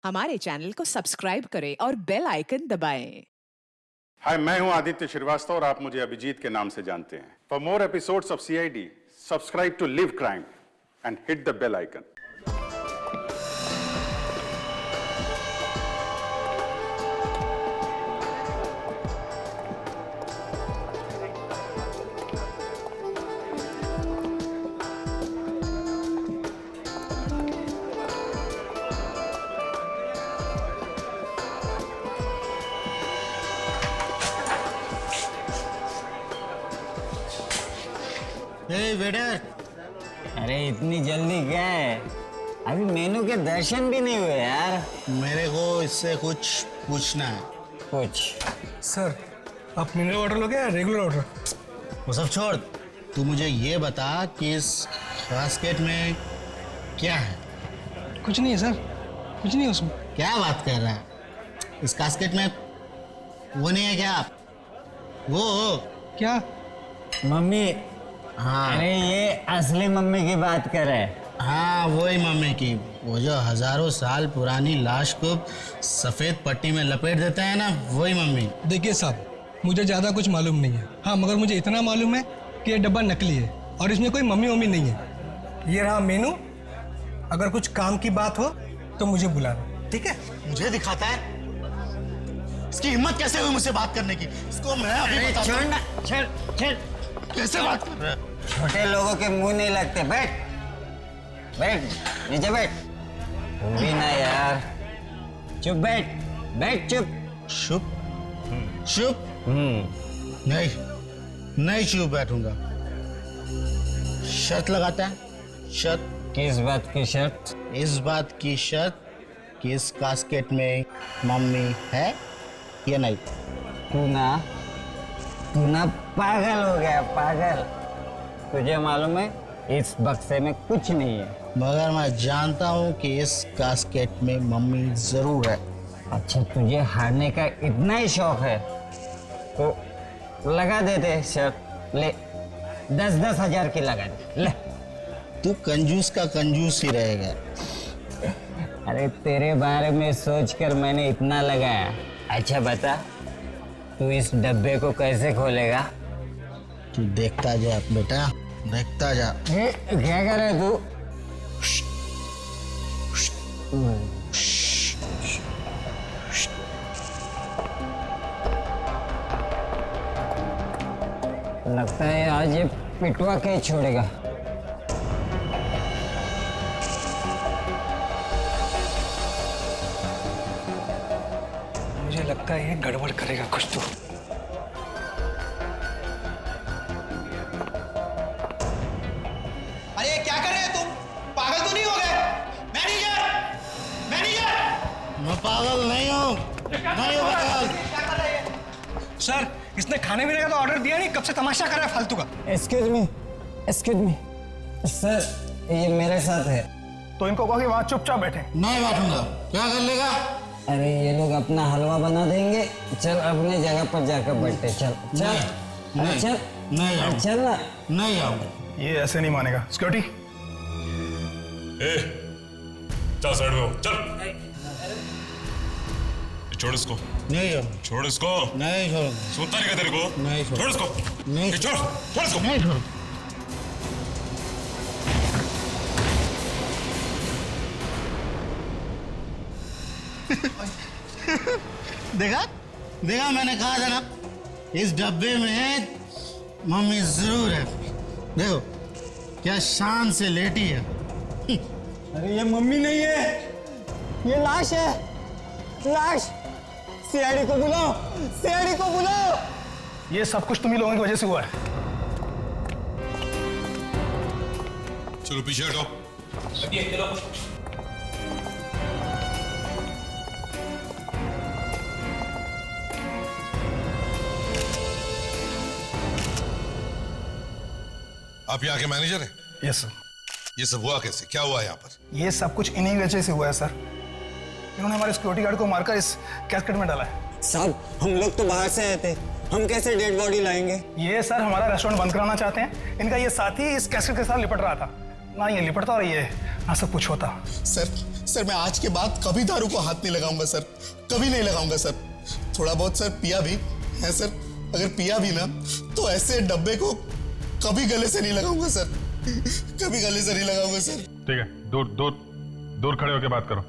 हमारे चैनल को सब्सक्राइब करें और बेल आइकन दबाएं। हाय, मैं हूं आदित्य श्रीवास्तव और आप मुझे अभिजीत के नाम से जानते हैं। For more episodes of CID, subscribe to live crime and hit the bell icon. Waiter, अरे इतनी जल्दी क्या है? अभी मेनू के दर्शन भी नहीं हुए यार। मेरे को इससे कुछ पूछना है। कुछ सर, आप मिनरल वाटर लोगे या रेगुलर वाटर? वो सब छोड़, तू मुझे ये बता कि इस बास्केट में क्या है? कुछ नहीं है सर, कुछ नहीं है उसमें। क्या बात कर रहा है? इस कास्केट में वो नहीं है क्या? वो क्या? मम्मी। हाँ, अरे ये असली मम्मी की बात कर रहे हैं। हाँ वही मम्मी की, वो जो हजारों साल पुरानी लाश को सफेद पट्टी में लपेट देता है ना, वही मम्मी। देखिए साहब, मुझे ज़्यादा कुछ मालूम नहीं है। हाँ, मगर मुझे इतना मालूम है कि ये डब्बा नकली है और इसमें कोई मम्मी वम्मी नहीं है। ये रहा मेनू, अगर कुछ काम की बात हो तो मुझे बुलाना, ठीक है? मुझे दिखाता है? इसकी हिम्मत कैसे हुई मुझसे बात करने की? इसको मैं अभी बताता हूँ। छोड़ ना, छोड़। कैसे बात कर रहा है? छोटे लोगों के मुंह नहीं लगते। बैठ बैठ, नीचे बैठ। तू भी ना यार, चुप बैठ, बैठ चुप। चुप? चुप? नहीं चुप बैठूंगा। शर्त लगाता है? शर्त? किस बात की शर्त? इस बात की शर्त कि इस कास्केट में मम्मी है या नहीं। तू ना पागल हो गया, पागल। तुझे मालूम है इस बक्से में कुछ नहीं है। मगर मैं जानता हूँ कि इस कास्केट में मम्मी जरूर है। अच्छा, तुझे हारने का इतना ही शौक है तो लगा देते शर्त। ले 10-10 हजार की लगा दे, ले। तू कंजूस का कंजूस ही रहेगा। अरे तेरे बारे में सोचकर मैंने इतना लगाया। अच्छा बता, तू इस डब्बे को कैसे खोलेगा? तू देखता जा बेटा, देखता जा। क्या कर रहा है तू? लगता है आज ये पिटवा के छोड़ेगा। मुझे लगता है ये गड़बड़ करेगा कुछ तो। अरे क्या कर रहे हैं तुम? पागल तो नहीं हो गए? मैनेजर! मैं पागल नहीं हूँ, नहीं हूँ पागल। क्या कर रहे हैं? सर, इसने खाने पीने का तो ऑर्डर दिया नहीं, कब से तमाशा कर रहा है फालतू का। एक्सक्यूज मी सर, ये मेरे साथ है। तो इनको कहो कि वहाँ चुपचाप बैठे। नहीं बैठूंगा। क्या कर लेगा? अरे ये लोग अपना हलवा बना देंगे। चल अपने जगह पर जाकर बैठे। चल चल, नहीं, चल नहीं आऊंगा। चल ना। नहीं आऊंगा। ये ऐसे नहीं मानेगा। सिक्योरिटी, चल साइड में हो, चल। छोड़ इसको, नहीं आऊंगा। छोड़ इसको। नहीं छोड़ूंगा। सुनता नहीं क्या तेरे को? नहीं छोड़। छोड़ इसको। नहीं छोड़ इसको। नहीं छोड़। देखा देखा, मैंने कहा था ना, इस डब्बे में मम्मी जरूर है। देखो क्या शान से लेटी है। अरे ये मम्मी नहीं है, ये लाश है, लाश। सीआईडी को बुलाओ, सीआईडी को बुलाओ। ये सब कुछ तुम्ही लोगों की वजह से हुआ है। चलो पीछे हटो। आप यहाँ के मैनेजर हैं? Yes sir. ये सब हुआ कैसे? क्या हुआ यहाँ पर? ये सब कुछ इन्हीं वजह से हुआ है सर। इन्होंने हमारे सिक्योरिटी गार्ड को मारकर इस कैस्केट में डाला है। साहब, हम लोग तो बाहर से आए थे, हम कैसे डेड बॉडी लाएंगे? ये सर हमारा रेस्टोरेंट बंद कराना चाहते हैं। इनका ये साथी इस कैसेट के साथ लिपट रहा था ना, ये लिपटता और ये ना सब कुछ होता। सर सर मैं आज के बाद कभी दारू को हाथ नहीं लगाऊंगा सर, कभी नहीं लगाऊंगा सर। थोड़ा बहुत सर पिया भी है सर, अगर पिया भी ना तो ऐसे डब्बे को कभी गले से नहीं लगाऊंगा सर, कभी गले से नहीं लगाऊंगा सर। ठीक है, दूर दूर दूर खड़े होकर बात करो।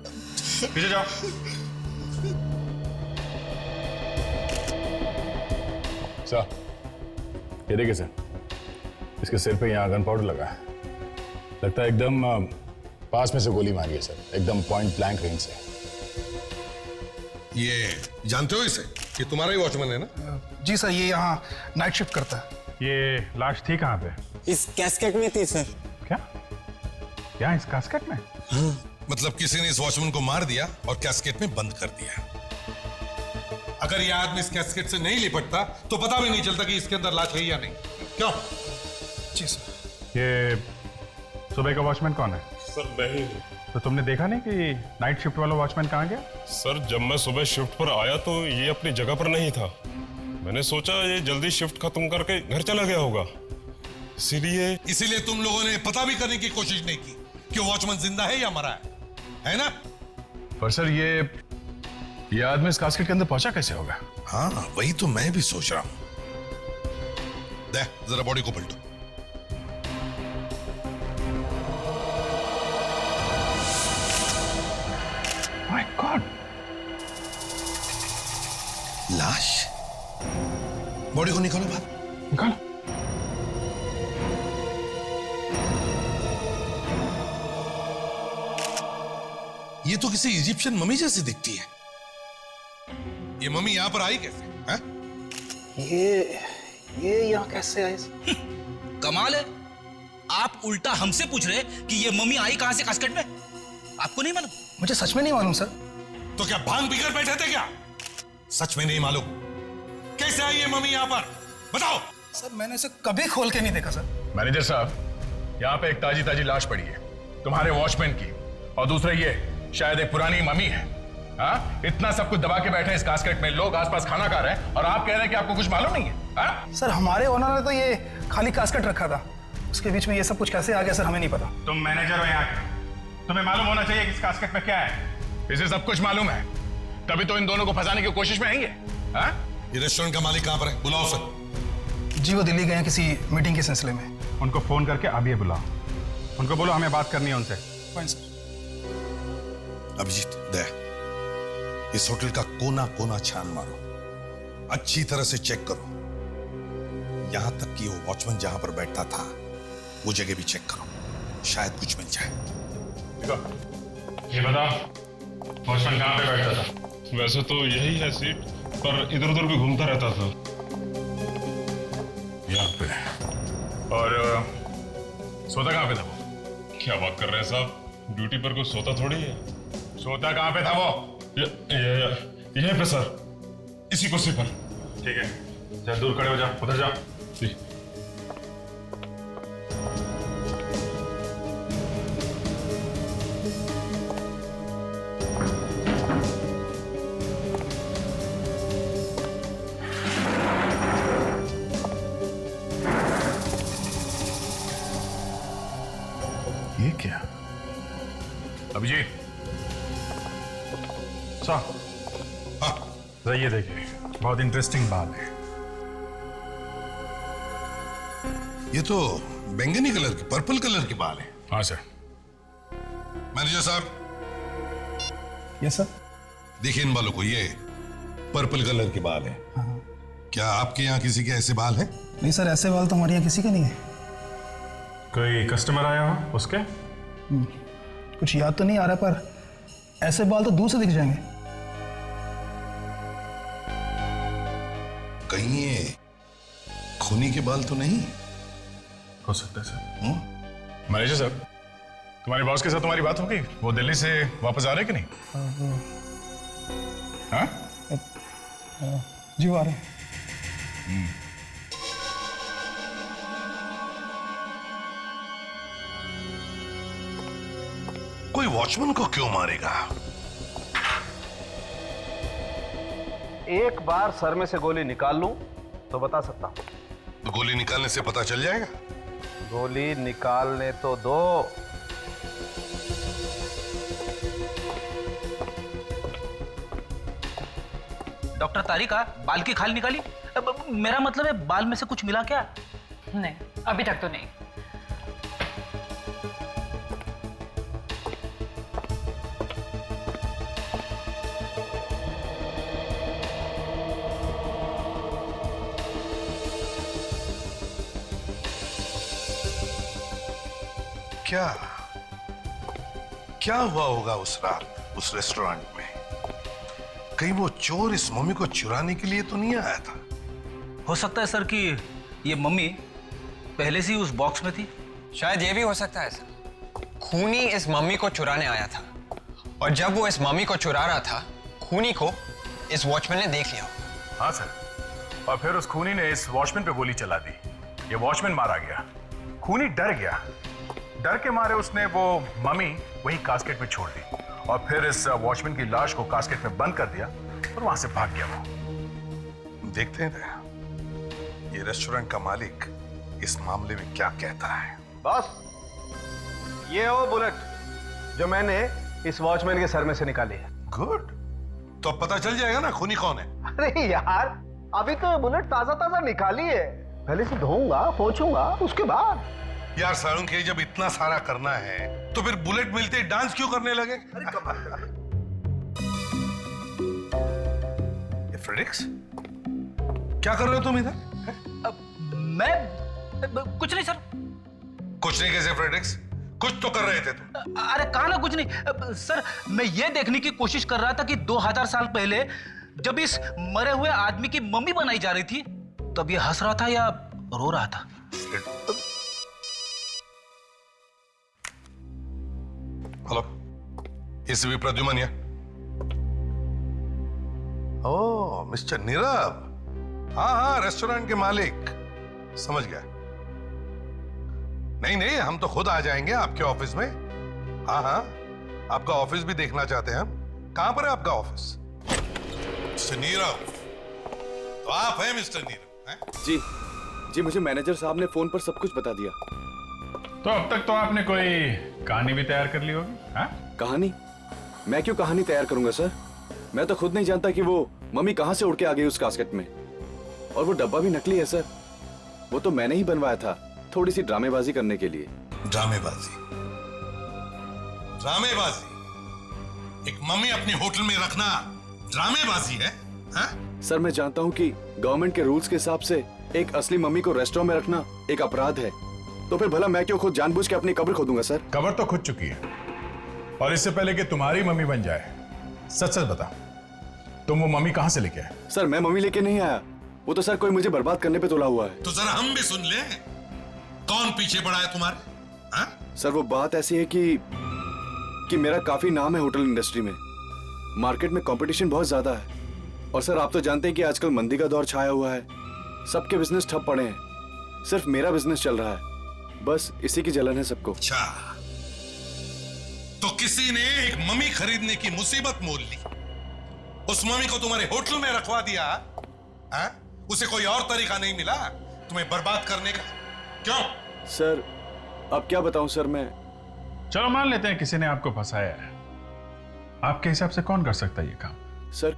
पीछे जाओ। सर, ये देखिए सर, इसके सिर पे यहाँ गन पाउडर लगा है। लगता है एकदम पास में से गोली मारी है सर, एकदम पॉइंट ब्लैंक रेंज से। ये जानते हो इसे? ये तुम्हारा ही वॉचमैन है ना? जी सर, ये यहाँ नाइट शिफ्ट करता है। ये लाश थी कहाँ पे? इस कैस्केट में थी सर। क्या? क्या इस कास्केट में? मतलब किसी ने इस वॉचमैन को मार दिया और कैस्केट में बंद कर दिया। अगर ये आदमी इस कैस्केट से नहीं लिपटता तो पता भी नहीं चलता कि इसके अंदर लाश है या नहीं। क्यों? जी सर। ये सुबह का वॉचमैन कौन है? सर मैं ही हूँ। तो तुमने देखा नहीं कि नाइट शिफ्ट वाला वॉचमैन कहाँ गया? सर जब मैं सुबह शिफ्ट पर आया तो ये अपनी जगह पर नहीं था। मैंने सोचा ये जल्दी शिफ्ट खत्म करके घर चला गया होगा, इसीलिए तुम लोगों ने पता भी करने की कोशिश नहीं की कि वॉचमैन जिंदा है या मरा है ना? पर सर ये आदमी इस कास्केट के अंदर पहुंचा कैसे होगा? हाँ वही तो मैं भी सोच रहा हूं। दे जरा बॉडी को पलटो। माय गॉड, लाश। बॉडी को निकालो बाहर। निकालो। ये तो किसी इजिप्शियन मम्मी जैसी दिखती है। ये मम्मी यहां पर आई कैसे? है? ये यहाँ कैसे आए? कमाल है, आप उल्टा हमसे पूछ रहे कि ये मम्मी आई कहां से कास्केट में? आपको नहीं मालूम? मुझे सच में नहीं मालूम सर। तो क्या भांग पीकर बैठे थे क्या? सच में नहीं मालूम? कैसे आई ये मम्मी यहां पर? बताओ। सर मैंने इसे कभी खोल के नहीं देखा सर। मैनेजर साहब, यहाँ पे एक ताजी ताजी लाश पड़ी है तुम्हारे वॉचमैन की, और दूसरा ये शायद एक पुरानी मम्मी है। हाँ, इतना सब कुछ दबा के बैठे हैं इस कास्केट में, लोग आसपास खाना खा रहे हैं और आप कह रहे हैं कि आपको कुछ मालूम नहीं है? हाँ? सर हमारे ओनर ने तो ये खाली कास्केट रखा था, उसके बीच में ये सब कुछ कैसे आ गया सर हमें नहीं पता। तुम मैनेजर हो यहाँ के, तुम्हें मालूम होना चाहिए कि इस कास्केट में क्या है। इसे सब कुछ मालूम है, तभी तो इन दोनों को फंसाने की कोशिश में है ये। हाँ? ये रेस्टोरेंट का मालिक कहां पर है? बुलाओ सर। जी वो दिल्ली गए हैं किसी मीटिंग के सिलसिले में। उनको फोन करके अभी बुलाओ, उनको बोलो हमें बात करनी है उनसे। Fine sir. अभिजीत, दे इस होटल का कोना कोना छान मारो, अच्छी तरह से चेक करो, यहां तक कि वो वॉचमैन जहां पर बैठता था वो जगह भी चेक करो, शायद कुछ मिल जाए। ये बताओ वॉचमैन कहाँ पे बैठता था? वैसे तो यही है सीट, पर इधर उधर भी घूमता रहता था। यहाँ पे। और सोता कहाँ पे था वो? क्या बात कर रहे हैं साहब, ड्यूटी पर कोई सोता थोड़ी है। सोता कहाँ पे था वो? यहीं पे सर, इसी कुर्सी पर। ठीक है, जा दूर खड़े हो जाओ, उधर जाओ। जी। ये क्या? अभिजीत साहब, हाँ, ये देखिए, बहुत इंटरेस्टिंग बात है। ये तो बैंगनी कलर की, पर्पल कलर की बाल है। हाँ सर। मैनेजर साहब, यस सर। देखिए इन बालों को, ये पर्पल कलर के बाल है। क्या आपके यहाँ किसी के ऐसे बाल हैं? नहीं सर, ऐसे बाल तो हमारे यहाँ किसी के नहीं है। कोई कस्टमर आया हो उसके? कुछ याद तो नहीं आ रहा, पर ऐसे बाल तो दूर से दिख जाएंगे। कहीं ये खूनी के बाल तो नहीं? हो सकता है सर। मैनेजर साहब, तुम्हारे बॉस के साथ तुम्हारी बात हो गई? वो दिल्ली से वापस आ रहे कि नहीं? हाँ? जी वो आ रहे हैं। कोई वॉचमैन को क्यों मारेगा? एक बार सर में से गोली निकाल लूं तो बता सकता हूं। तो गोली निकालने से पता चल जाएगा? गोली निकालने तो दो। डॉक्टर तारिका बाल की खाल निकाली? मेरा मतलब है बाल में से कुछ मिला क्या? नहीं, अभी तक तो नहीं। क्या क्या हुआ होगा उस रात उस रेस्टोरेंट में? कहीं वो चोर इस मम्मी को चुराने के लिए तो नहीं आया था? हो सकता है सर कि ये मम्मी पहले से ही उस बॉक्स में थी। शायद ये भी हो सकता है सर, खूनी इस मम्मी को चुराने आया था और जब वो इस मम्मी को चुरा रहा था खूनी को इस वॉचमैन ने देख लिया। हाँ सर, और फिर उस खूनी ने इस वॉचमैन पे गोली चला दी। ये वॉचमैन मारा गया, खूनी डर गया, डर के मारे उसने वो मम्मी वही कास्केट में छोड़ दी और फिर इस वॉचमैन की लाश को कास्केट में बंद कर दिया और वहां से भाग गया वो। देखते हैं ये रेस्टोरेंट का मालिक इस मामले में क्या कहता है। बॉस, ये वो बुलेट जो मैंने इस वॉचमैन के सर में से निकाली है। गुड, तो अब पता चल जाएगा ना खूनी कौन है। अरे यार, अभी तो बुलेट ताजा ताजा निकाली है, पहले से धोऊंगा पोंछूंगा उसके बाद। यार सारुण के जब इतना सारा करना है तो फिर बुलेट मिलते ही डांस क्यों करने लगे? ये फ्रेडिक्स, क्या कर रहे हो तुम इधर? मैं कुछ नहीं सर। कुछ नहीं कैसे फ्रेडिक्स? कुछ तो कर रहे थे तुम। अरे कहा ना कुछ नहीं सर, मैं ये देखने की कोशिश कर रहा था कि 2000 साल पहले जब इस मरे हुए आदमी की मम्मी बनाई जा रही थी तब ये हंस रहा था या रो रहा था। हेलो, इस भी प्रद्युमन या? ओ मिस्टर नीरव, हाँ हाँ रेस्टोरेंट के मालिक, समझ गया। नहीं नहीं, हम तो खुद आ जाएंगे आपके ऑफिस में। हाँ हाँ, आपका ऑफिस भी देखना चाहते हैं हम। कहां पर है आपका ऑफिस? मिस्टर नीरव, तो आप हैं मिस्टर नीरव? हैं? जी जी, मुझे मैनेजर साहब ने फोन पर सब कुछ बता दिया। तो अब तक तो आपने कोई कहानी भी तैयार कर ली होगी? हाँ? कहानी? मैं क्यों कहानी तैयार करूंगा सर? मैं तो खुद नहीं जानता कि वो मम्मी कहां से उड़ के आ गई उस कास्केट में। और वो डब्बा भी नकली है सर, वो तो मैंने ही बनवाया था थोड़ी सी ड्रामेबाजी करने के लिए। ड्रामेबाजी? ड्रामेबाजी? एक मम्मी अपने होटल में रखना ड्रामेबाजी है? हाँ? सर मैं जानता हूँ कि गवर्नमेंट के रूल्स के हिसाब से एक असली मम्मी को रेस्टोरेंट में रखना एक अपराध है, तो फिर भला मैं क्यों खुद जानबूझ के अपनी कब्र खोदूंगा सर? कब्र तो खुद चुकी है, और इससे पहले कि तुम्हारी मम्मी बन जाए सच सच बता, तुम वो मम्मी कहां से लेके आए? सर मैं मम्मी लेके नहीं आया, वो तो सर कोई मुझे बर्बाद करने पे तुला हुआ है। तो जरा हम भी सुन ले, कौन पीछे पड़ा है तुम्हारे? हाँ? सर वो बात ऐसी है कि मेरा काफी नाम है होटल इंडस्ट्री में, मार्केट में कंपटीशन बहुत ज्यादा है, और सर आप तो जानते हैं कि आजकल मंदी का दौर छाया हुआ है, सबके बिजनेस ठप पड़े हैं, सिर्फ मेरा बिजनेस चल रहा है, बस इसी की जलन है सबको। अच्छा, तो किसी ने एक मम्मी खरीदने की मुसीबत मोल ली, उस मम्मी को तुम्हारे होटल में रखवा दिया। हाँ? उसे कोई और तरीका नहीं मिला तुम्हें बर्बाद करने का? क्यों? सर अब क्या बताऊं सर मैं। चलो मान लेते हैं किसी ने आपको फंसाया है, आपके हिसाब से कौन कर सकता है ये काम? सर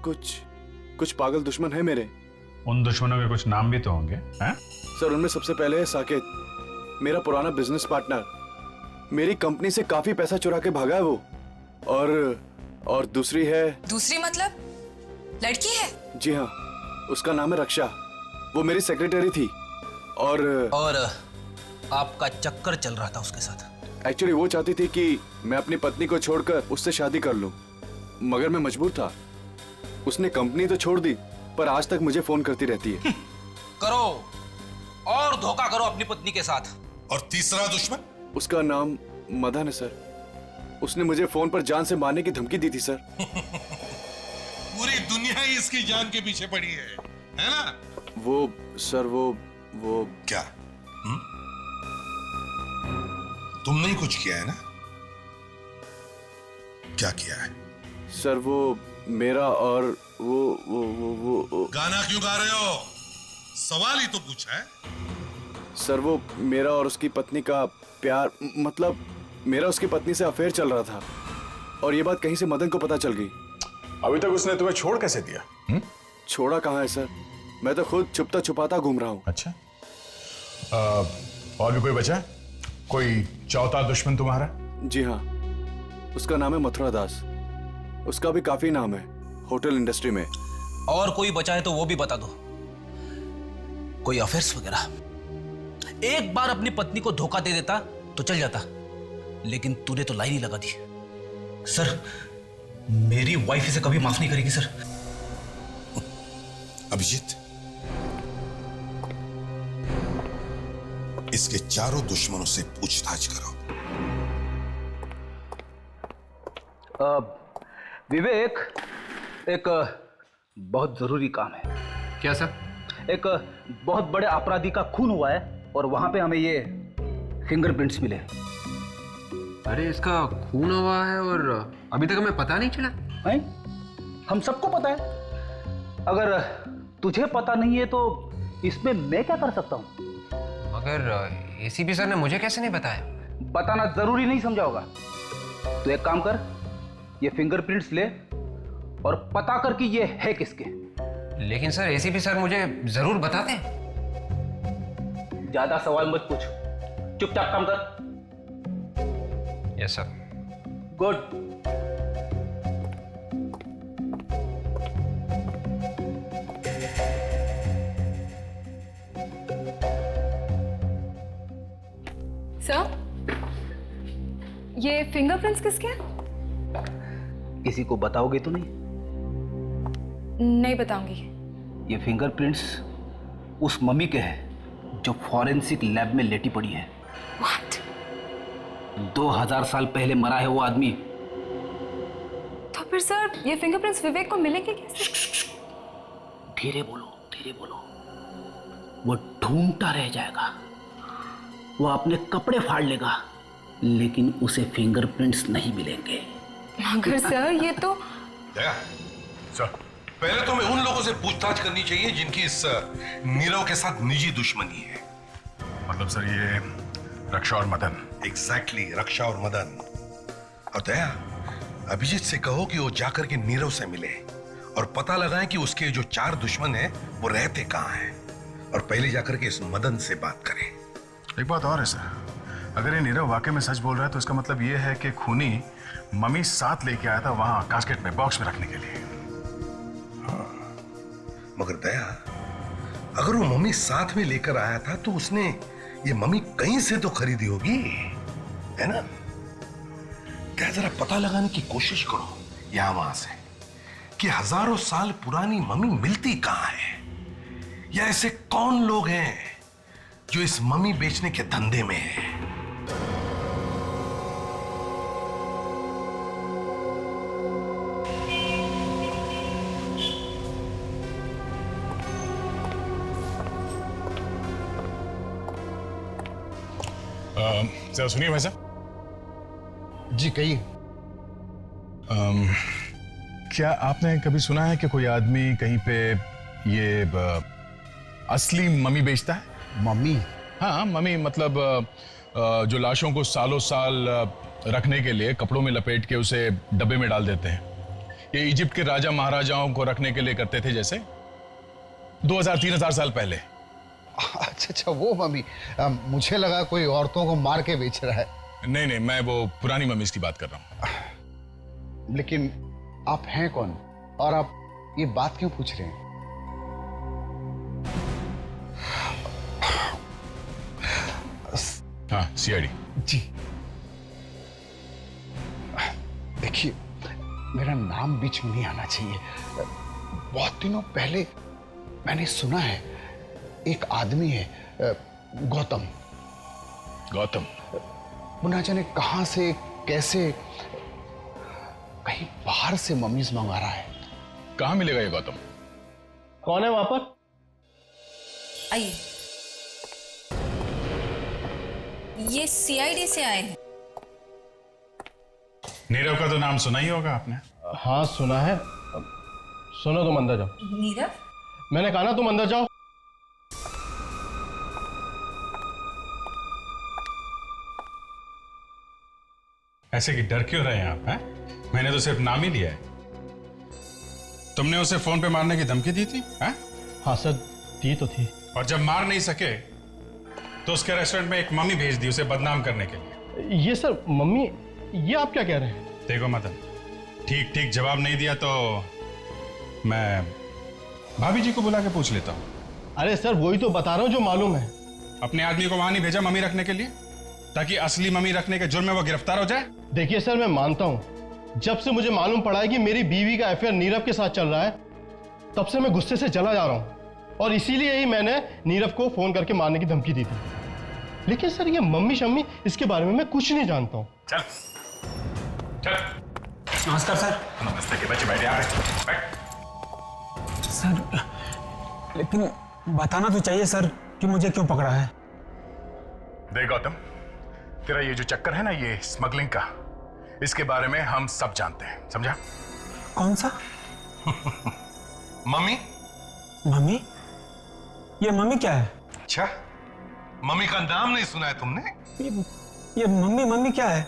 कुछ पागल दुश्मन है मेरे। उन दुश्मनों के कुछ नाम भी तो होंगे? हैं? सर उनमें सबसे पहले है साकेत, मेरा पुराना बिजनेस पार्टनर, मेरी कंपनी से काफी पैसा चुरा के भागा है वो, और दूसरी है। दूसरी मतलब लड़की है? जी हाँ, उसका नाम है रक्षा, वो मेरी सेक्रेटरी थी, और आपका चक्कर चल रहा था उसके साथ। एक्चुअली वो चाहती थी कि मैं अपनी पत्नी को छोड़कर उससे शादी कर लूं, मगर मैं मजबूर था। उसने कंपनी तो छोड़ दी, पर आज तक मुझे फोन करती रहती है। करो और धोखा करो अपनी पत्नी के साथ। और तीसरा दुश्मन? उसका नाम मदन है सर, उसने मुझे फोन पर जान से मारने की धमकी दी थी सर। पूरी दुनिया ही इसकी जान के पीछे पड़ी है ना? वो सर वो क्या? तुमने ही कुछ किया है ना? क्या किया है? सर वो मेरा और वो गाना क्यों गा रहे हो? सवाल ही तो पूछा है। सर वो मेरा और उसकी पत्नी का प्यार, मतलब मेरा उसकी पत्नी से अफेयर चल रहा था, और ये बात कहीं से मदन को पता चल गई। अभी तक उसने तुम्हें छोड़ कैसे दिया? छोड़ा कहाँ है सर, मैं तो खुद छुपता छुपाता घूम रहा हूँ। अच्छा, और भी कोई बचा है? कोई चौथा दुश्मन तुम्हारा? जी हाँ, उसका नाम है मथुरा दास। उसका भी काफी नाम है होटल इंडस्ट्री में। और कोई बचा है तो वो भी बता दो। कोई अफेयर्स वगैरह? एक बार अपनी पत्नी को धोखा दे देता तो चल जाता, लेकिन तूने तो लाइन ही लगा दी। सर, मेरी वाइफ इसे कभी माफ नहीं करेगी सर। अभिजीत, इसके चारों दुश्मनों से पूछताछ करो। विवेक, एक बहुत जरूरी काम है। क्या सर? एक बहुत बड़े अपराधी का खून हुआ है और वहां पे हमें ये फिंगरप्रिंट्स मिले। अरे इसका खून हुआ है और अभी तक हमें पता नहीं चला है? हम सबको पता है। अगर तुझे पता नहीं है तो इसमें मैं क्या कर सकता हूं? मगर एसीपी सर ने मुझे कैसे नहीं बताया? बताना जरूरी नहीं समझा होगा। तो एक काम कर, ये फिंगरप्रिंट्स ले और पता कर कि ये है किसके। लेकिन सर एसीपी सर मुझे जरूर बताते। ज्यादा सवाल मत पूछ, चुपचाप काम कर। Yes sir. गुड। सर, ये फिंगरप्रिंट्स किसके हैं? किसी को बताओगे तो नहीं? नहीं बताऊंगी। ये फिंगरप्रिंट्स उस मम्मी के हैं जो फॉरेंसिक लैब में लेटी पड़ी है। What? 2000 साल पहले मरा है वो आदमी। तो फिर सर ये फिंगरप्रिंट्स विवेक को मिलेंगे कैसे? धीरे बोलो, धीरे बोलो। वो ढूंढता रह जाएगा, वो अपने कपड़े फाड़ लेगा, लेकिन उसे फिंगरप्रिंट्स नहीं मिलेंगे। मगर सर ये तो दया, सर, पहले तो हमें उन लोगों से पूछताछ करनी चाहिए जिनकी इस नीरव के साथ निजी दुश्मनी है। मतलब सर ये रक्षा और मदन। एग्जैक्टली, रक्षा और मदन। और दया, अभिजीत से कहो कि वो जाकर के नीरव से मिले और पता लगाएं कि उसके जो 4 दुश्मन हैं वो रहते कहाँ हैं, और पहले जाकर के इस मदन से बात करें। एक बात और है सर, अगर ये नीरव वाकई में सच बोल रहा है तो इसका मतलब ये है कि खूनी मम्मी साथ लेके आया था वहां कास्केट में, बॉक्स में रखने के लिए। हाँ, मगर दया, अगर वो मम्मी साथ में लेकर आया था तो उसने ये मम्मी कहीं से तो खरीदी होगी, है ना? क्या जरा पता लगाने की कोशिश करो यहां वहां से कि हजारों साल पुरानी मम्मी मिलती कहां है, या ऐसे कौन लोग हैं जो इस मम्मी बेचने के धंधे में है। जरा सुनिए भाई साहब। जी कहिए। क्या आपने कभी सुना है कि कोई आदमी कहीं पे ये असली मम्मी बेचता है? मम्मी? हाँ, मम्मी मतलब जो लाशों को सालों साल रखने के लिए कपड़ों में लपेट के उसे डब्बे में डाल देते हैं। ये इजिप्ट के राजा महाराजाओं को रखने के लिए करते थे, जैसे 2000-3000 साल पहले। अच्छा, वो मम्मी। मुझे लगा कोई औरतों को मार के बेच रहा है। नहीं नहीं, मैं वो पुरानी मम्मीज की बात कर रहा हूँ। लेकिन आप हैं कौन और आप ये बात क्यों पूछ रहे हैं? हाँ, सीआईडी। जी देखिए, मेरा नाम बीच में नहीं आना चाहिए। बहुत दिनों पहले मैंने सुना है एक आदमी है, गौतम। गौतम? वो ना जाने कहां से कैसे कहीं बाहर से मम्मीज मंगा रहा है। कहां मिलेगा ये गौतम? कौन है वहां पर? आइए। ये सीआईडी से आए हैं। नीरव का तो नाम सुना ही होगा आपने। हाँ सुना है। सुनो, तुम अंदर जाओ। नीरव? मैंने कहा ना तुम अंदर जाओ। ऐसे कि डर क्यों रहे हैं आप? हैं? मैंने तो सिर्फ नाम ही लिया है। तुमने उसे फोन पे मारने की धमकी दी थी? हाँ सर, दी तो थी। और जब मार नहीं सके तो उसके रेस्टोरेंट में एक मम्मी भेज दी उसे बदनाम करने के लिए। ये सर मम्मी, ये आप क्या कह रहे हैं? देखो मदन, ठीक ठीक जवाब नहीं दिया तो मैं भाभी जी को बुला के पूछ लेता हूँ। अरे सर वही तो बता रहा हूँ जो मालूम है। अपने आदमी को वहां नहीं भेजा मम्मी रखने के लिए, ताकि असली मम्मी रखने के जुर्म में वो गिरफ्तार हो जाए? देखिए सर, मैं मानता हूँ, जब से मुझे मालूम पड़ा है कि मेरी बीवी का अफेयर नीरव के साथ चल रहा है, तब से मैं गुस्से से चला जा रहा हूँ, और इसीलिए ही मैंने नीरव को फोन करके मारने की धमकी दी थी। लेकिन सर ये मम्मी शम्मी, इसके बारे में मैं कुछ नहीं जानता हूँ। चल चल। नमस्कार सर। नमस्ते के बच्चे, बैठ यहाँ बैठ। सर लेकिन बताना तो चाहिए सर कि मुझे क्यों पकड़ा है। देख गौतम, तेरा ये जो चक्कर है ना, ये स्मगलिंग का, इसके बारे में हम सब जानते हैं, समझा? कौन सा? मम्मी। मम्मी? ये मम्मी क्या है? अच्छा, मम्मी का नाम नहीं सुना है तुमने? ये मम्मी मम्मी क्या है?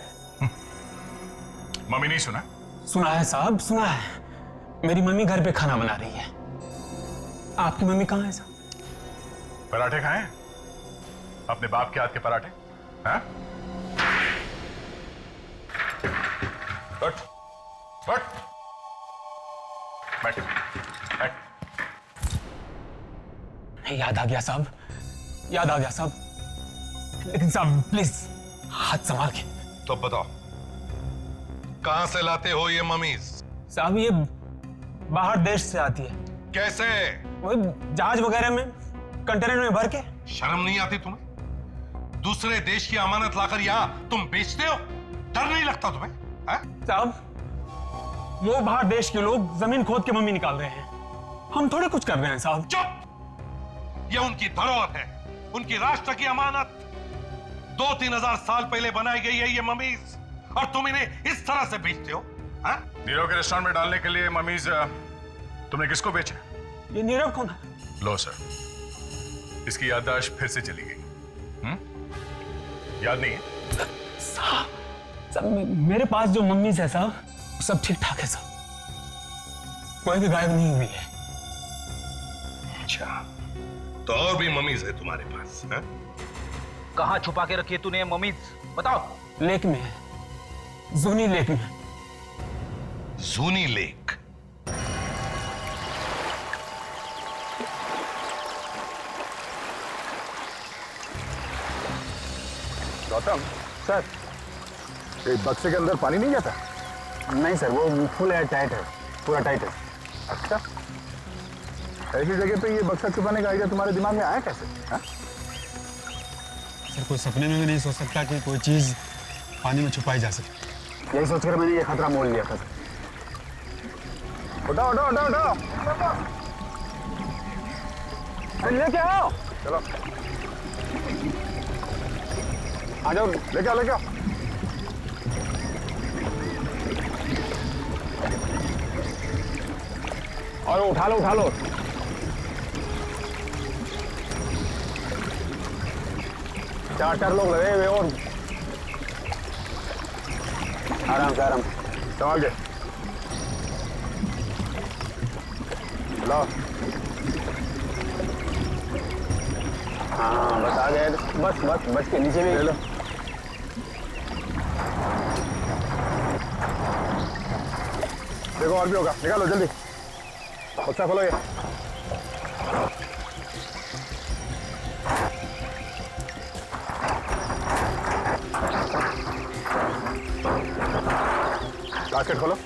मम्मी नहीं सुना? सुना है साहब, सुना है। मेरी मम्मी घर पे खाना बना रही है। आपकी मम्मी कहाँ है साहब? पराठे खाए? अपने बाप के हाथ के पराठे? हाँ? बैठ बैठ बैठ। याद आ गया साहब, याद आ गया साहब। लेकिन साहब प्लीज हाथ संभाल के। तो बताओ, कहां से लाते हो ये मम्मीज? साहब ये बाहर देश से आती है। कैसे? वो जहाज वगैरह में, कंटेनर में भर के। शर्म नहीं आती तुम्हें? दूसरे देश की अमानत लाकर यहाँ तुम बेचते हो? डर नहीं लगता तुम्हें? साहब वो बाहर देश के लोग जमीन खोद के मम्मी निकाल रहे हैं, हम थोड़े कुछ कर रहे हैं साहब। चुप! ये उनकी धरोहर है, उनकी राष्ट्र की अमानत। 2-3 हजार साल पहले बनाई गई है ये मम्मीज, और तुम इन्हें इस तरह से बेचते हो? नीरव के रेस्टोरेंट में डालने के लिए मम्मीज तुमने किसको बेचा? ये नीरव कौन है? लो सर, इसकी याददाश्त फिर से चली गई। याद नहीं है? साहब मेरे पास जो मम्मीज है साहब, सब ठीक ठाक है साहब, कोई भी गायब नहीं हुई है। अच्छा, तो और भी मम्मीज है तुम्हारे पास? कहाँ छुपा के रखी है तूने मम्मीज, बताओ? लेक में है, जूनी लेक में। जूनी लेक? गौतम सर, एक बक्से के अंदर पानी नहीं जाता? नहीं सर, वो फुल एयर टाइट है, पूरा टाइट है। अच्छा, ऐसी जगह पे ये बक्सा छुपाने का आइडिया तुम्हारे दिमाग में आया कैसे? सर कोई सपने में भी नहीं सोच सकता कि कोई चीज पानी में छुपाई जा सके। यही सोचकर मैंने ये खतरा मोल लिया था। उठाओ उठाओ उठाओ उठाओ, लेके आओ। चलो आ जाओ, लेके आओ लेके आओ। और उठा लो उठा लो। चार लोग लगे हुए, और आराम से आराम संभाल के लो। हाँ बस आ गए, बस बस बच के नीचे भी ले लो। देखो और भी होगा, निकालो जल्दी, बक्सा खोलो। ये बास्केट खोलो।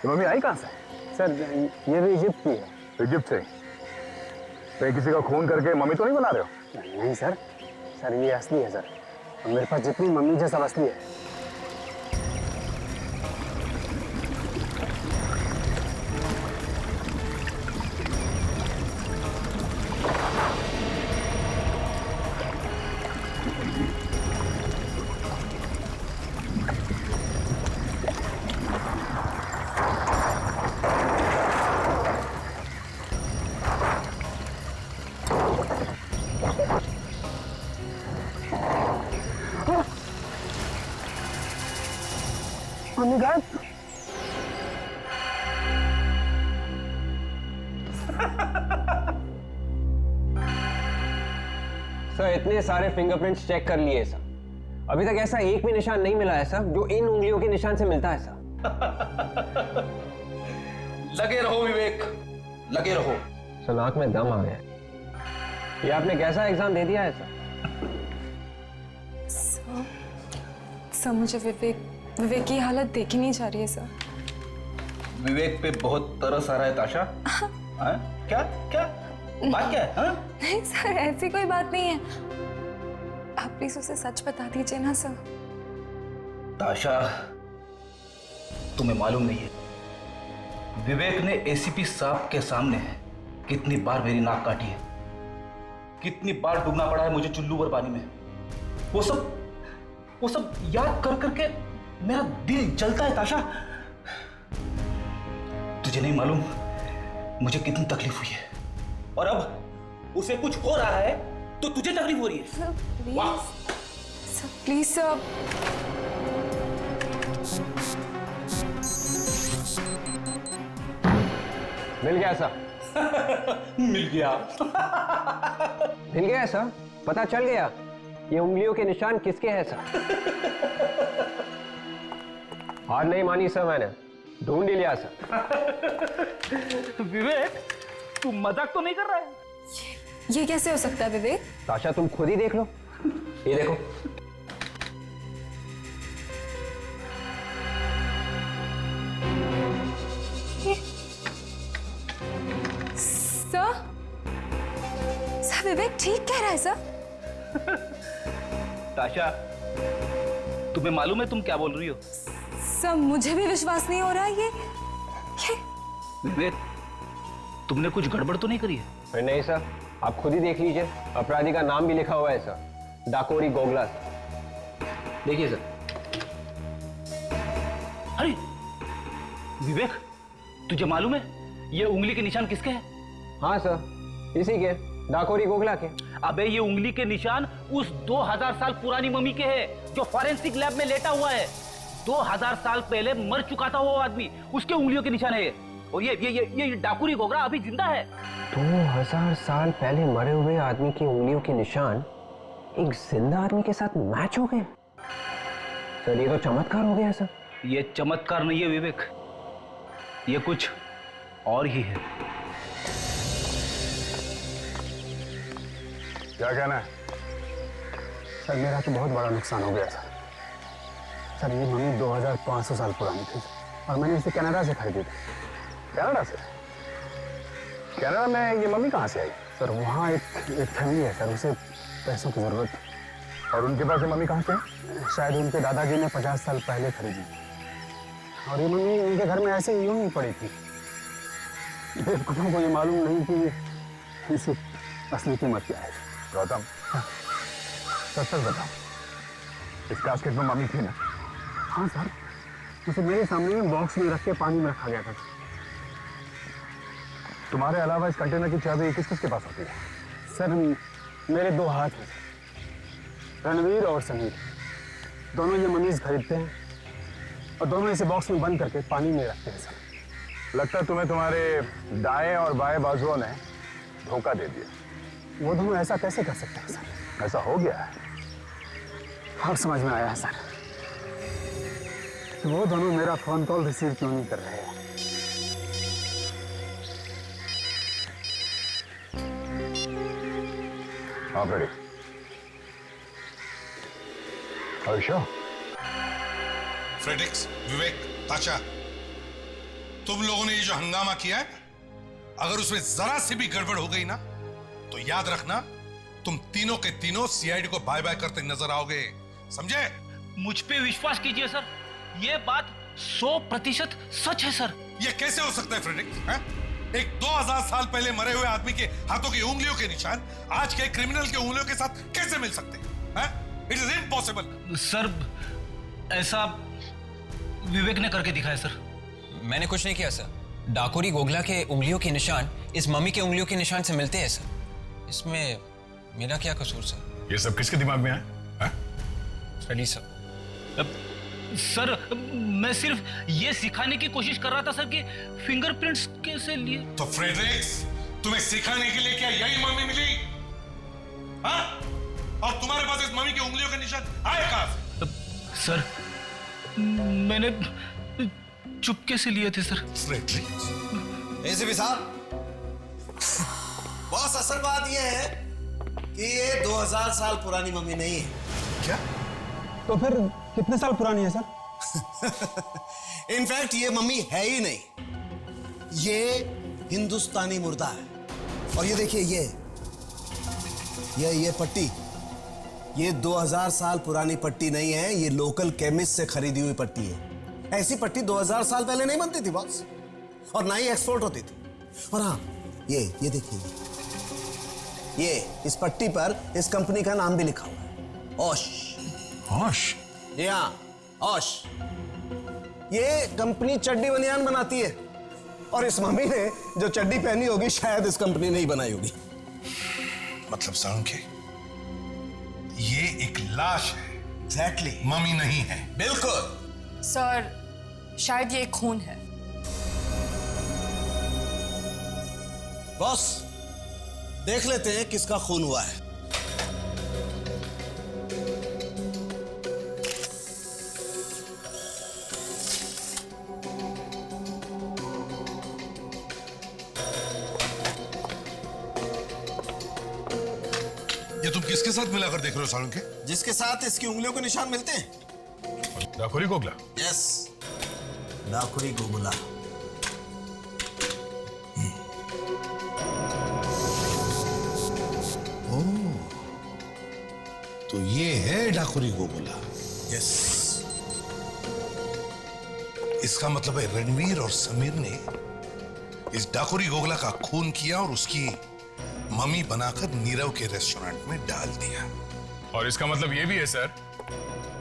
मम्मी आई कहाँ से? सर ये भी इजिप्ट की है। इजिप्ट से? कहीं किसी का खून करके मम्मी तो नहीं बना रहे हो? नहीं सर, सर ये असली है सर, और मेरे पास जितनी मम्मी है सब असली है। गायब। सर इतने सारे फिंगरप्रिंट्स चेक कर लिए सर, अभी तक ऐसा एक भी निशान नहीं मिला है सर जो इन उंगलियों के निशान से मिलता है सर। लगे रहो विवेक, लगे रहो। सर नाक में दम आ गया। ये आपने कैसा एग्जाम दे दिया है सर? सर मुझे विवेक की हालत देखी नहीं जा रही है सर। विवेक पे बहुत तरस आ रहा है ताशा। हाँ? क्या क्या बात क्या है? हाँ? नहीं सर, ऐसी कोई बात नहीं है। आप प्लीज उसे सच बता दीजिए ना सर। ताशा, तुम्हें मालूम नहीं है विवेक ने एसीपी साहब के सामने कितनी बार मेरी नाक काटी है, कितनी बार डूबना पड़ा है मुझे चुल्लू भर पानी में। वो सब याद कर करके मेरा दिल जलता है ताशा। तुझे नहीं मालूम मुझे कितनी तकलीफ हुई है, और अब उसे कुछ हो रहा है तो तुझे तकलीफ हो रही है। Sir please sir. मिल गया सर। मिल गया। मिल गया सर, पता चल गया ये उंगलियों के निशान किसके हैं सर। हार नहीं मानी सर, मैंने ढूंढ ही लिया सर। विवेक, तू मजाक तो नहीं कर रहा है? ये कैसे हो सकता है विवेक? ताशा तुम खुद ही देख लो, ये देखो। सर विवेक ठीक कह रहा है सर। ताशा, तुम्हें मालूम है तुम क्या बोल रही हो? सर मुझे भी विश्वास नहीं हो रहा है ये। विवेक, तुमने कुछ गड़बड़ तो नहीं करी है? अरे नहीं सर, आप खुद ही देख लीजिए, अपराधी का नाम भी लिखा हुआ है सर, डाकोरी गोगला। देखिए सर। अरे विवेक, तुझे मालूम है ये उंगली के निशान किसके हैं? हाँ सर, इसी के, डाकोरी गोगला के। अबे ये उंगली के निशान उस 2000 साल पुरानी मम्मी के हैं जो फॉरेंसिक लैब में लेटा हुआ है। 2000 साल पहले मर चुका था वो आदमी, उसके उंगलियों के निशान है। और ये डाकोरी गोगला अभी जिंदा है। 2000 साल पहले मरे हुए आदमी की उंगलियों के निशान एक जिंदा आदमी के साथ मैच हो गए। सर ये तो चमत्कार हो गया सर। ये चमत्कार नहीं है विवेक, ये कुछ और ही है। क्या कहना है? सर मेरा तो बहुत बड़ा नुकसान हो गया सर। सर ये मम्मी 2500 साल पुरानी थी और मैंने इसे कनाडा से खरीदी थी। कनाडा से? कनाडा में ये मम्मी कहाँ से आई? सर वहाँ एक फैमिली है सर, उसे पैसों की जरूरत थी। और उनके पास ये मम्मी कहाँ से? शायद उनके दादाजी ने 50 साल पहले खरीदी और ये मम्मी उनके घर में ऐसे यूं ही पड़ी थी। बेवकूफों को ये मालूम नहीं कि इसकी असली कीमत क्या है। गौतम, सच बताओ, इस कास्केट में मम्मी थी ना? हाँ सर, उसे मेरे सामने में बॉक्स में रख के पानी में रखा गया था। तुम्हारे अलावा इस कंटेनर की चाबी किस किस के पास होती है? सर मेरे 2 हाथ हैं, रणवीर और समीर। दोनों ये मनीज खरीदते हैं और दोनों इसे बॉक्स में बंद करके पानी में रखते हैं सर। लगता है तुम्हें तुम्हारे दाएं और बाएं बाजुओं ने धोखा दे दिया। वो दोनों ऐसा कैसे कर सकते हैं सर? ऐसा हो गया है। अब समझ में आया है सर, वो दोनों मेरा फोन कॉल रिसीव क्यों नहीं कर रहे हैं। आप रेडी? आयुषा? फ्रेडिक्स, विवेक, ताशा, तुम लोगों ने ये जो हंगामा किया है, अगर उसमें जरा सी भी गड़बड़ हो गई ना तो याद रखना तुम तीनों के तीनों सीआईडी को बाय बाय करते नजर आओगे, समझे? मुझ पे विश्वास कीजिए सर, ये बात 100% सच है सर। ये कैसे हो सकता है फ्रेडिक्स? एक 2000 साल पहले मरे हुए आदमी के हाथों की उंगलियों के निशान आज के क्रिमिनल के उंगलियों के साथ कैसे मिल सकते हैं? It is impossible. सर ऐसा विवेक ने करके दिखाया सर। मैंने कुछ नहीं किया सर, डाकोरी गोगला के उंगलियों के निशान इस मम्मी के उंगलियों के निशान से मिलते हैं सर। इसमें मेरा क्या कसूर सर? ये सब किसके दिमाग में है? Freddy sir. सर मैं सिर्फ ये सिखाने की कोशिश कर रहा था सर कि फिंगरप्रिंट्स कैसे लिए। तो फ्रेडरिक्स, तुम्हें सिखाने के लिए क्या यही मम्मी मिली? हाँ? और तुम्हारे पास इस मम्मी की उंगलियों के निशान आए कहां से? सर मैंने चुपके से लिए थे सर। फ्रेडरिक्स, एसीपी साहब, बॉस असल बात यह है कि ये 2000 साल पुरानी मम्मी नहीं है। क्या? तो फिर कितने साल पुरानी है सर? इनफैक्ट ये मम्मी है ही नहीं, ये हिंदुस्तानी मुर्दा है। और ये देखिए, ये पट्टी, ये 2000 साल पुरानी पट्टी नहीं है, ये लोकल केमिस्ट से खरीदी हुई पट्टी है। ऐसी पट्टी 2000 साल पहले नहीं बनती थी बॉस, और ना ही एक्सपोर्ट होती थी। और हाँ, ये देखिए, ये इस पट्टी पर इस कंपनी का नाम भी लिखा हुआ है, ओश। ओश? जी हाँ, ओश। ये कंपनी चड्डी बनियान बनाती है, और इस मम्मी ने जो चड्डी पहनी होगी शायद इस कंपनी ने ही बनाई होगी। मतलब साळुंखे, ये एक लाश है। एग्जैक्टली, मम्मी नहीं है। बिल्कुल सर, शायद ये खून है। बॉस, देख लेते हैं किसका खून हुआ है। ये तुम किसके साथ मिलाकर देख रहे हो साळुंखे? जिसके साथ इसकी उंगलियों के निशान मिलते हैं। डाकुरी गोगला? यस, डाकुरी गोगला। तो ये है डाकुरी गोगला? यस। इसका मतलब है रणवीर और समीर ने इस डाकुरी गोगला का खून किया और उसकी मम्मी बनाकर नीरव के रेस्टोरेंट में डाल दिया। और इसका मतलब यह भी है सर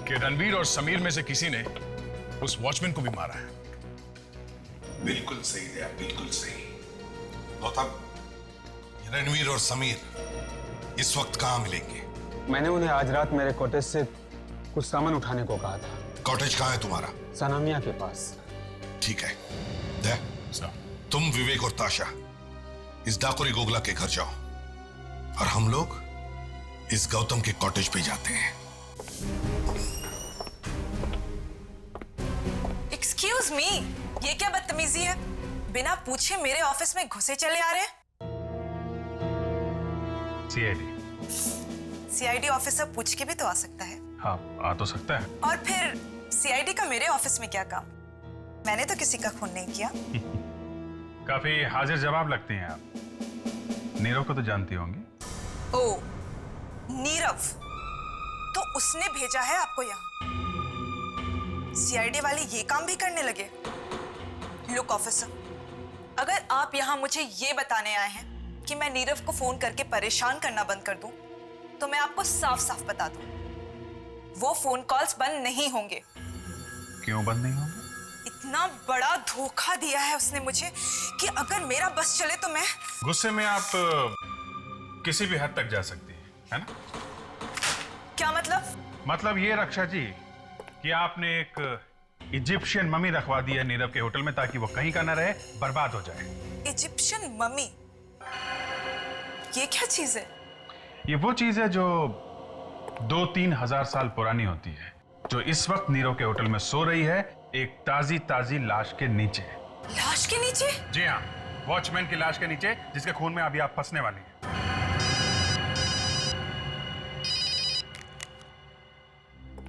कि रणवीर और समीर में से किसी ने उस वॉचमैन को भी मारा है। बिल्कुल सही है, बिल्कुल सही। तो तब रणवीर और समीर इस वक्त कहां मिलेंगे? मैंने उन्हें आज रात मेरे कॉटेज से कुछ सामान उठाने को कहा था। कॉटेज कहां है तुम्हारा? सनामिया के पास। ठीक है, दे, तुम विवेक और ताशा इस डाकुरी गोगला के घर जाओ, और हम लोग इस गौतम के कॉटेज पे जाते हैं। एक्सक्यूज मी, ये क्या बदतमीजी है? बिना पूछे मेरे ऑफिस में घुसे चले आ रहे हैं। सीआईडी ऑफिसर पूछ के भी तो आ सकता है। हाँ, आ तो सकता है। और फिर सीआईडी का मेरे ऑफिस में क्या काम? मैंने तो किसी का खून नहीं किया। काफी हाजिर जवाब लगती हैं आप। नीरव को तो जानती होंगी। ओ, नीरव, तो उसने भेजा है आपको यहाँ? सीआईडी वाले ये काम भी करने लगे? लुक ऑफिसर, अगर आप यहाँ मुझे ये बताने आए हैं कि मैं नीरव को फोन करके परेशान करना बंद कर दूं, तो मैं आपको साफ साफ बता दूं, वो फोन कॉल्स बंद नहीं होंगे। क्यों बंद नहीं होंगे? इतना बड़ा धोखा दिया है उसने मुझे कि अगर मेरा बस चले तो मैं... गुस्से में आप किसी भी हद तक जा सकती है ना? क्या मतलब? मतलब ये रक्षा जी कि आपने एक इजिप्शियन मम्मी रखवा दी है नीरव के होटल में, ताकि वो कहीं का ना रहे, बर्बाद हो जाए। Egyptian mummy? ये क्या चीज है? ये वो चीज है जो 2-3 हजार साल पुरानी होती है, जो इस वक्त नीरव के होटल में सो रही है, एक ताजी ताजी लाश के नीचे। लाश के नीचे? जी हाँ, वॉचमैन की लाश के नीचे, जिसके खून में अभी आप फंसने वाली हैं।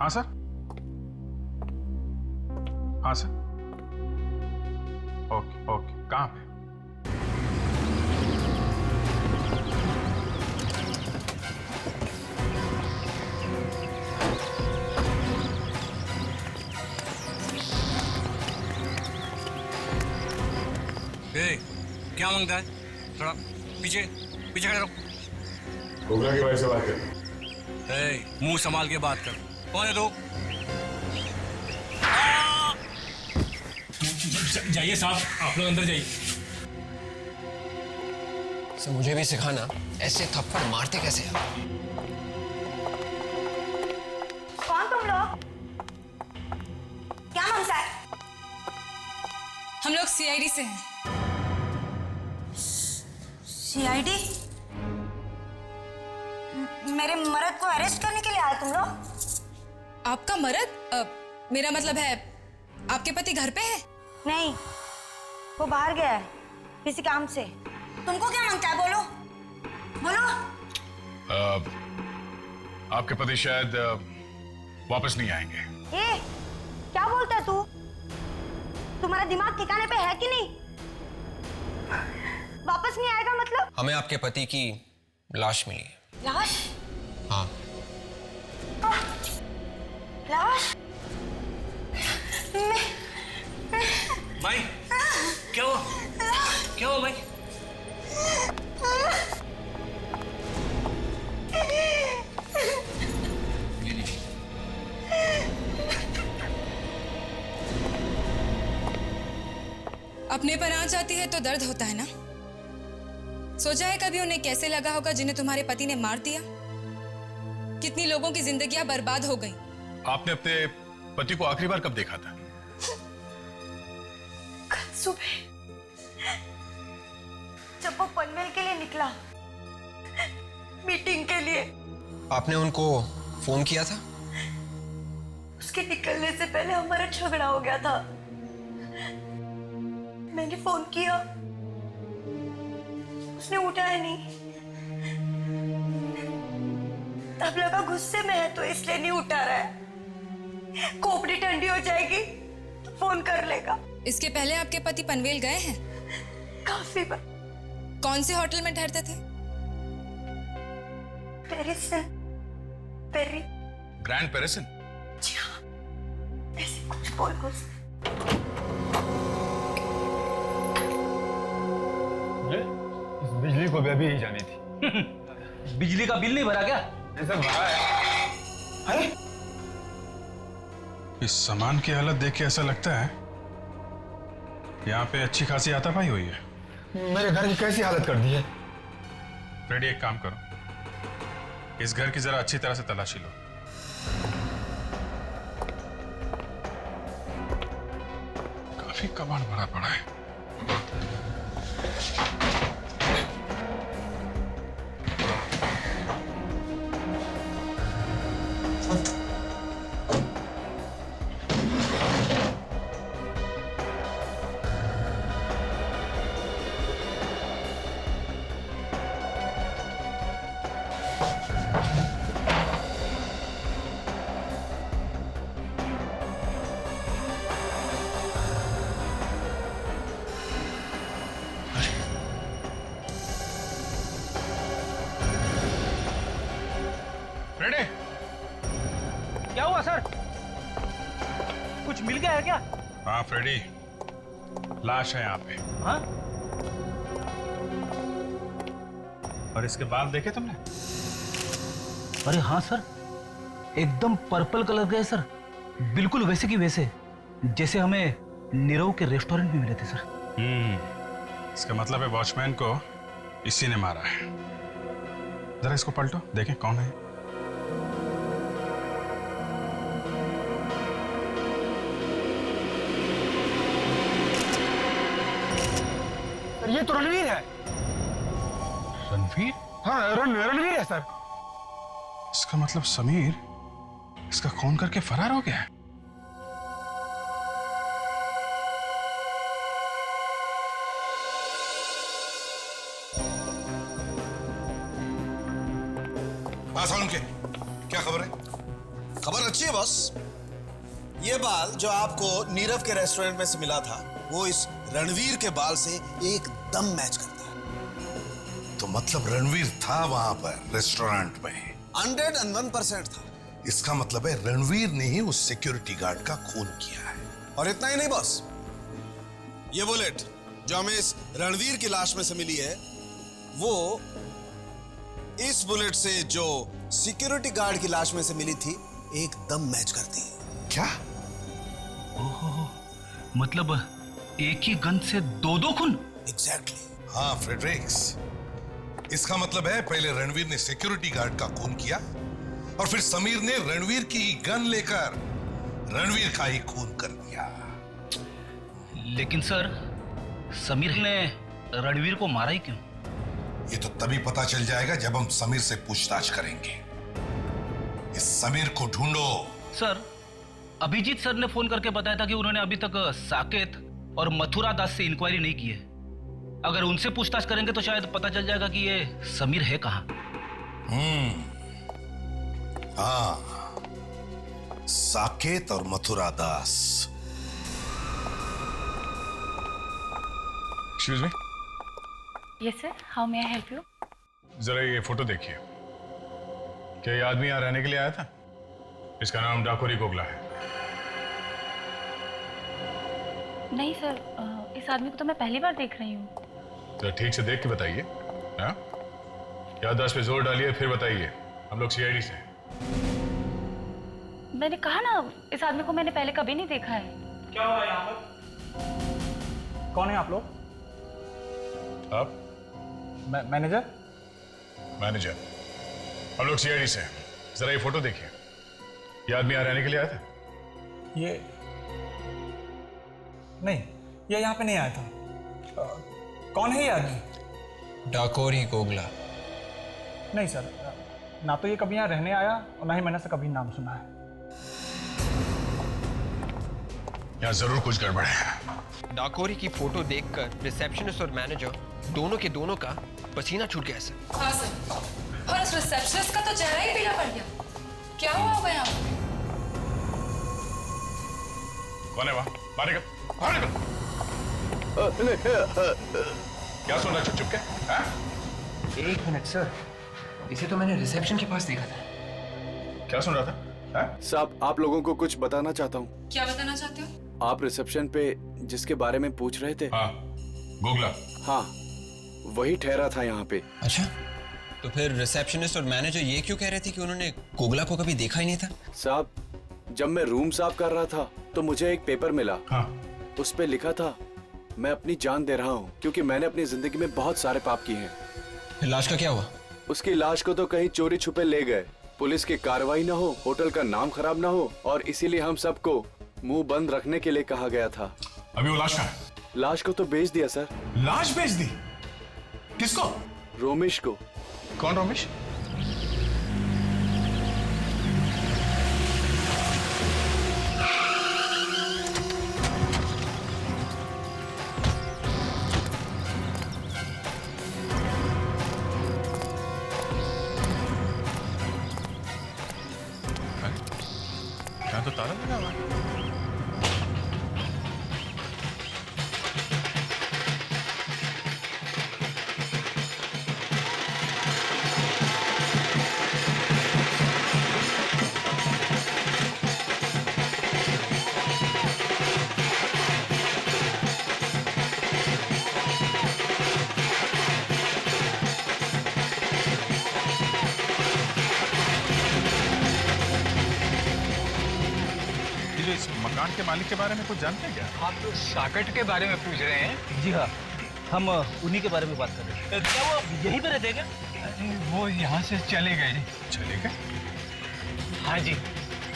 हाँ सर, हाँ सर, ओके ओके, कहाँ पे? क्या मांगता है? थोड़ा पीछे पीछे खड़े रहो। गोगला के भाई से बात कर। मुंह संभाल के बात कर। कौन है तू? जाइए साहब, आप लोग अंदर जाइए। सर, मुझे भी सिखाना ऐसे थप्पड़ मारते कैसे हैं? कौन तुम लोग? सीआईडी से हैं। सीआईडी? मेरे मर्द को अरेस्ट करने के लिए आए तुम लोग? आपका मर्द? मेरा मतलब है आपके पति घर पे है? नहीं, वो बाहर गया है किसी काम से। तुमको क्या मांगता है? बोलो बोलो। आपके पति शायद वापस नहीं आएंगे। ए, क्या बोलता है तू? तुम्हारा दिमाग ठिकाने पे है कि नहीं? वापस नहीं आएगा मतलब? हमें आपके पति की लाश मिली है। लाश? हाँ। लाश? भाई क्या हुआ? क्या हुआ भाई? अपने पर आंच आती है तो दर्द होता है ना। सोचा है कभी उन्हें कैसे लगा होगा जिन्हें तुम्हारे पति ने मार दिया? कितनी लोगों की जिंदगियां बर्बाद हो गई। आपने अपने पति को आखिरी बार कब देखा था? कल सुबह जब वो पनवेल के लिए निकला, मीटिंग के लिए। आपने उनको फोन किया था? उसके निकलने से पहले हमारा झगड़ा हो गया था। मैंने फोन किया, उसने उठाया नहीं। तब लगा गुस्से में है तो इसलिए नहीं उठा रहा है। खोपड़ी ठंडी हो जाएगी तो फोन कर लेगा। इसके पहले आपके पति पनवेल गए हैं? काफी बार। कौन से होटल में ठहरते थे? पेरिसन। पेरी। ग्रैंड पेरिसन? जी हाँ, ऐसे कुछ बोलो। इस बिजली को भी अभी ही जानी थी। बिजली का बिल नहीं भरा क्या? ऐसा भरा है। अरे इस सामान की हालत देख के ऐसा लगता है यहाँ पे अच्छी खासी हाथापाई हुई है। मेरे घर की कैसी हालत कर दी है? फ्रेडी, एक काम करो, इस घर की जरा अच्छी तरह से तलाशी लो। काफी कबाड़ भरा पड़ा है। फ्रेडी, क्या हुआ सर? कुछ मिल गया है क्या? हाँ फ्रेडी, लाश है यहाँ पे। हाँ? और इसके बाल देखे तुमने? अरे हाँ सर, एकदम पर्पल कलर के है सर। बिल्कुल वैसे की वैसे जैसे हमें नीरव के रेस्टोरेंट में मिले थे सर। इसका मतलब है वॉचमैन को इसी ने मारा है। जरा इसको पलटो, देखें कौन है। ये तो रणवीर है। रणवीर? हाँ, रणवीर है सर। इसका मतलब समीर इसका खून करके फरार हो गया है। उनके क्या खबर है? खबर अच्छी है बॉस। ये बाल जो आपको नीरव के रेस्टोरेंट में से मिला था, वो इस रणवीर के बाल से एकदम मैच करता है। तो मतलब रणवीर था वहां पर रेस्टोरेंट में? 101% था। इसका मतलब है रणवीर ने ही उस सिक्योरिटी गार्ड का खून किया है। और इतना ही नहीं बॉस, ये बुलेट जो हमें इस रणवीर की लाश में से मिली है, वो इस बुलेट से जो सिक्योरिटी गार्ड की लाश में से मिली थी एकदम मैच करती है। क्या? ओहो, मतलब एक ही गन से दो खून? एग्जैक्टली। हाँ फ्रेडरिक्स, इसका मतलब है पहले रणवीर ने सिक्योरिटी गार्ड का खून किया और फिर समीर ने रणवीर की गन लेकर रणवीर का ही खून कर दिया। लेकिन सर, समीर ने रणवीर को मारा ही क्यों? ये तो तभी पता चल जाएगा जब हम समीर से पूछताछ करेंगे। इस समीर को ढूंढो। सर, अभिजीत सर ने फोन करके बताया था कि उन्होंने अभी तक साकेत और मथुरा दास से इंक्वायरी नहीं की है। अगर उनसे पूछताछ करेंगे तो शायद पता चल जाएगा कि ये समीर है कहाँ। हाँ, साकेत और Mathura Das. Excuse me. Yes sir, how may I help you? जरा ये फोटो देखिए। क्या ये आदमी यहाँ रहने के लिए आया था? इसका नाम डाकोरी गोगला है। नहीं सर, इस आदमी को तो मैं पहली बार देख रही हूँ। तो ठीक से देख के बताइए। हाँ, याददाश्त पे जोर डालिए, फिर बताइए। हम लोग सीआईडी से हैं। मैंने कहा ना, इस आदमी को मैंने पहले कभी नहीं देखा है। क्या हुआ यहाँ पर? कौन है आप लोग? आप? मैनेजर? मैनेजर। हम लोग सीआईडी से हैं। जरा ये फोटो देखिए। ये आदमी यहाँ रहने के लिए आया था? ये नहीं, ये यहाँ पे नहीं आया था। कौन है ये आदमी? डाकोरी गोगला। नहीं सर, ना तो ये कभी यहाँ रहने आया और ना ही मैंने इसका कभी नाम सुना है। यहाँ जरूर कुछ गड़बड़ है। डाकोरी की फोटो देखकर रिसेप्शनिस्ट और मैनेजर दोनों के दोनों का पसीना छूट गया सर। हाँ सर, और उस रिसेप्शनिस्ट का तो चेहरा ही पीला पड़ गया। क्या हुआ होगा यहाँ? कौन है वहाँ? बाहर निकल, बाहर निकल। क्या सुन रहा चुप चुप के? हाँ? एक मिनट सर, इसे तो मैंने रिसेप्शन के पास देखा था। क्या सुन रहा था? साहब, आप लोगों को कुछ बताना चाहता हूँ। क्या बताना चाहते हो? आप रिसेप्शन पे जिसके बारे में पूछ रहे थे? हाँ, गोगला। हाँ, वही ठहरा था यहाँ पे। अच्छा, तो फिर रिसेप्शनिस्ट और मैनेजर ये क्यों कह रहे थे कि उन्होंने गोगला को कभी देखा ही नहीं था? साहब, जब मैं रूम साफ कर रहा था तो मुझे एक पेपर मिला। हाँ। उस पे लिखा था, मैं अपनी जान दे रहा हूँ क्योंकि मैंने अपनी जिंदगी में बहुत सारे पाप किए हैं। फिर लाश का क्या हुआ? उसकी लाश को तो कहीं चोरी छुपे ले गए। पुलिस की कार्रवाई ना हो, होटल का नाम खराब ना हो, और इसीलिए हम सबको मुंह बंद रखने के लिए कहा गया था। अभी वो लाश कहाँ है? लाश को तो बेच दिया सर। लाश बेच दी? किसको? रोमेश को। कौन रोमेश? यहाँ तो ताला लगा हुआ है। इस मकान के मालिक के बारे में कुछ जानते हैं क्या? आप लोग साकेत के बारे में पूछ रहे हैं? जी हाँ, हम उन्हीं के बारे में बात कर रहे हैं। क्या वो यहीं पे रहते हैं क्या? वो यहाँ से चले गए। चले गए? हाँ जी,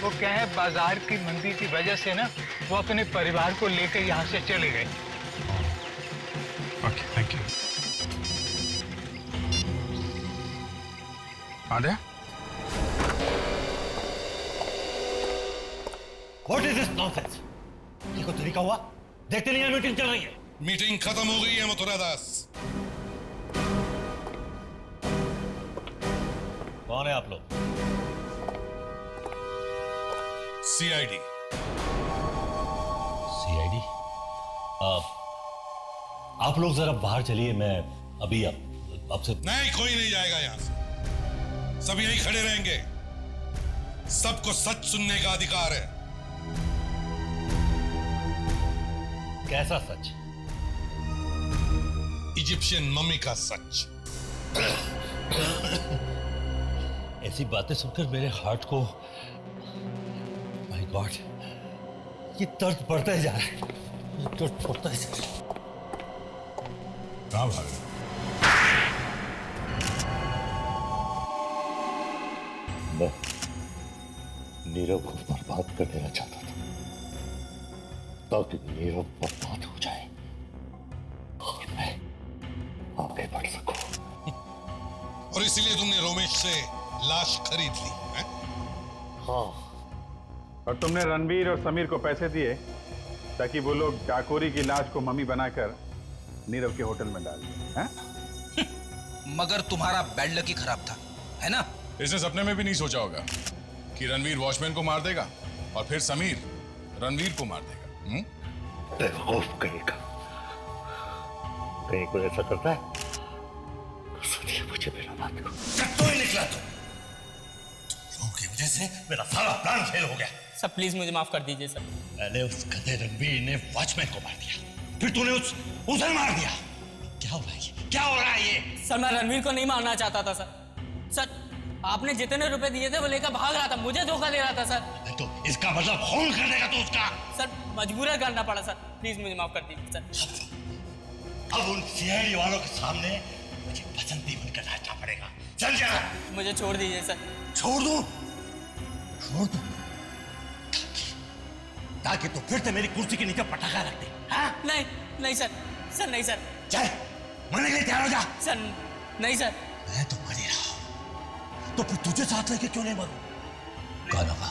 वो क्या है, बाजार की मंदी की वजह से ना वो अपने परिवार को लेकर यहाँ से चले गए। Okay, thank you. आदे? What is this nonsense? ये कोई तरीका हुआ? देखते नहीं है मीटिंग चल रही है। मीटिंग खत्म हो गई है मथुरा दास। कौन है आप लोग? सीआईडी। सीआईडी? आप लोग जरा बाहर चलिए, मैं अभी आपसे। नहीं, कोई नहीं जाएगा यहां से। सब यहीं खड़े रहेंगे। सबको सच सुनने का अधिकार है। कैसा सच? इजिप्शियन मम्मी का सच। ऐसी बातें सुनकर मेरे हार्ट को, माय गॉड, ये दर्द बढ़ता जा रहा है। ये दर्द बढ़ता जा रहा है। कहाँ भाग रहे? मैं नीरव को बर्बाद कर देना चाहता था ताकि नीरव बर्बाद हो जाए। और इसीलिए तुमने रोमेश से लाश खरीद ली है? हाँ। और तुमने रणवीर और समीर को पैसे दिए ताकि वो लोग डाकोरी की लाश को मम्मी बनाकर नीरव के होटल में डाल दें, हैं? मगर तुम्हारा बैड लक ही खराब था, है ना? इसने सपने में भी नहीं सोचा होगा कि रणवीर वॉचमैन को मार देगा और फिर समीर रणवीर को मार देगा। बेवकूफ कहेगा। कहीं कोई ऐसा करता है तो सोचिए मुझे मेरा बात को। तो ही निकला तू। लोगों की वजह से मेरा सारा प्लान फेल हो गया। सर प्लीज मुझे माफ कर दीजिए सर। पहले उस गधे रणवीर ने वॉचमैन को मार दिया, फिर तूने उसे मार दिया। क्या हो रहा है? क्या हो रहा है ये? सर मैं रणवीर को नहीं मारना चाहता था सर। सर आपने जितने रुपए दिए थे वो लेकर भाग रहा था, मुझे धोखा दे रहा था सर। तो इसका मतलब खून कर देगा तू उसका? सर मजबूरन करना पड़ा सर, प्लीज मुझे माफ कर दीजिए सर। अब उन सीआईडी वालों के सामने मुझे बसंती बनकर नाचना पड़ेगा, समझा? मुझे छोड़ दीजिए सर। छोड़ दूं? छोड़ दूं? ताकि तू फिर से मेरी कुर्सी के नीचे पटाखा रख दे। हाँ? नहीं नहीं सर, सर नहीं सर। चल मरने के लिए तैयार हो जा। सर नहीं सर। मैं तो मर ही रहा हूं, तो फिर तुझे साथ लेके क्यों नहीं मरूं? कौन होगा?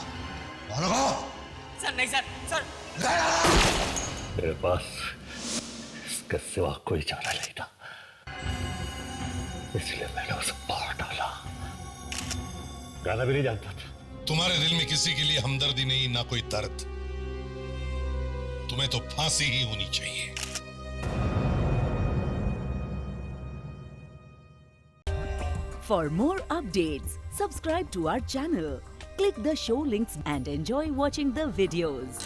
सर नहीं सर। सर मेरे पास इसके सिवा कोई चारा नहीं था, इसलिए मैंने उसे मार डाला। गाना भी नहीं जानता था। तुम्हारे दिल में किसी के लिए हमदर्दी नहीं, ना कोई दर्द। तुम्हें तो फांसी ही होनी चाहिए। For more updates, subscribe to our channel, click the show links and enjoy watching the videos.